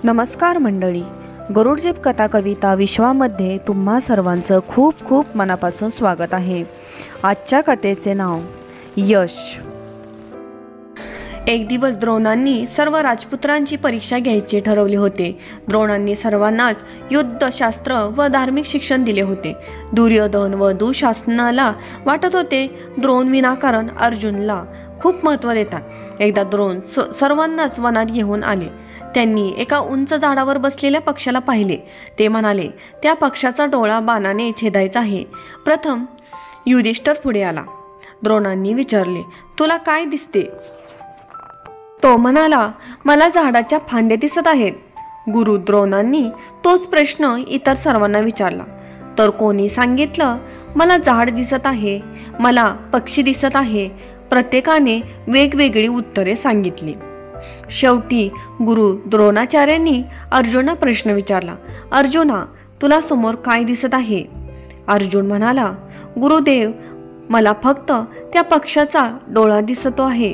नमस्कार मंडळी, गरुडजीप कथा कविता विश्वामध्ये तुम्हा सर्वांचं खूप खूप मनापासून स्वागत आहे। आजच्या कथेचे नाव यश। एक दिवस द्रोणांनी सर्व राजपुत्रांची परीक्षा घ्यायचे ठरवले होते। द्रोणांनी सर्वांनाच युद्धशास्त्र व धार्मिक शिक्षण दिले होते। दुर्योधन व दुःशासनाला वाटत होते द्रोण विनाकारण अर्जुनला खूप महत्त्व देतात। एकदा द्रोण सर्वांनाच वनात घेऊन आले। त्यांनी एका उंच झाडावर बसलेल्या पक्षाला पाहिले। ते म्हणाले, त्या पक्षाचा डोळा बाणाने छेदायचा आहे। प्रथम युधिष्ठिर पुढे आला। द्रोणांनी विचारले, तुला काय दिसते? तो म्हणाला, मला झाडाच्या फांद्या दिसत आहेत। गुरु द्रोणांनी तोच प्रश्न इतर सर्वांना विचारला, तर कोणी सांगितलं, मला झाड दिसत आहे, मला पक्षी दिसत आहे। प्रत्येकाने वेगवेगळी उत्तरे सांगितली। शेवटी गुरु द्रोणाचार्यांनी अर्जुना प्रश्न विचारला, अर्जुना, तुला समोर काय दिसत आहे? अर्जुन म्हणाला, गुरुदेव, मला फक्त त्या पक्षाचा डोळा दिसतो आहे।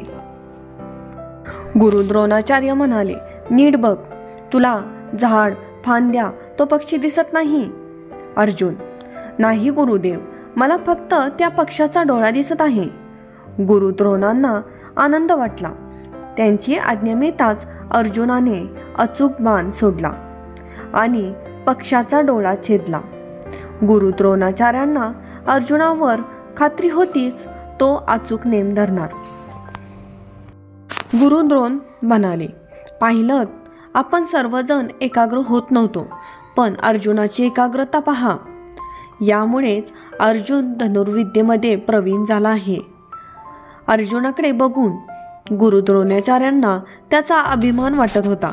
गुरु द्रोणाचार्य म्हणाले, नीट बघ, तुला झाड, फांद्या, तो पक्षी दिसत नाही? अर्जुन, नाही गुरुदेव, मला फक्त त्या पक्षाचा डोळा दिसत आहे। गुरु द्रोणांना आनंद वाटला। त्यांची आज्ञा मिळताच अर्जुनाने अचूक बाण सोडला आणि पक्षाचा डोळा छेदला। गुरु द्रोणाचार्यांना अर्जुनावर खात्री होतीच, तो अचूक नेम धरणार। गुरु द्रोण म्हणाले, पाहिलं, आपण सर्वजण एकाग्र होत नव्हतो, पण अर्जुनाची एकाग्रता पहा। यामुळेच अर्जुन धनुर्विद्येमध्ये प्रवीण झाला आहे। अर्जुनाकडे बघून गुरु द्रोणाचार्यांना त्याचा अभिमान वाटत होता।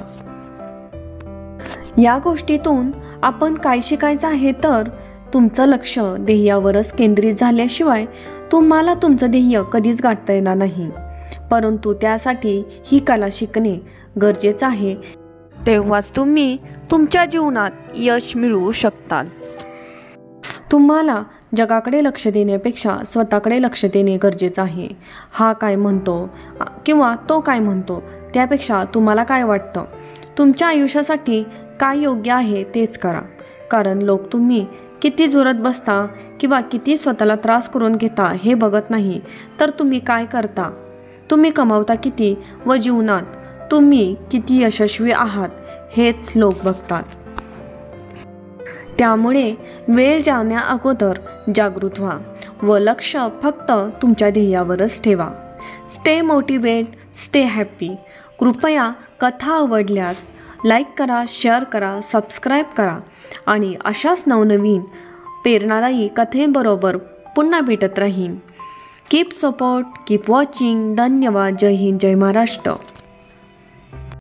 या गोष्टीतून आपण काय शिकायचं आहे, तर तुमचं लक्ष ध्येयावरच केंद्रित झाल्याशिवाय तुम्हाला तुमचं ध्येय कधीच गाठता येणार नाही। परंतु त्यासाठी ही कला शिकणे गरजेचं आहे, तेव्हाच तुम्ही तुमच्या जीवनात यश मिळवू शकताल। तुम्हाला जगाकडे लक्ष देण्यापेक्षा स्वतःकडे लक्ष देणे गरजेचं आहे। हा काय म्हणतो किंवा तो काय म्हणतो त्यापेक्षा तुम्हाला काय वाटतं, तुमच्या आयुष्यासाठी काय योग्य आहे तेच करा। कारण लोक तुम्ही किती जोरात बसता किंवा किती स्वतःला त्रास करून घेता हे बघत नाही, तर तुम्ही काय करता, तुम्ही कमावता किती व जीवनात तुम्ही किती यशस्वी आहात हेच लोक बघतात। त्यामुळे वेळ जाण्या अगोदर जागृत व्हा व लक्ष फक्त तुमच्या ध्येयावरच ठेवा। Stay motivate, stay happy. कृपया कथा आवडल्यास लाईक करा, शेअर करा, सबस्क्राईब करा आणि अशाच नवनवीन प्रेरणादायी कथेबरोबर पुन्हा भेटत राहीन। Keep support, keep watching. धन्यवाद। जय हिंद, जय महाराष्ट्र।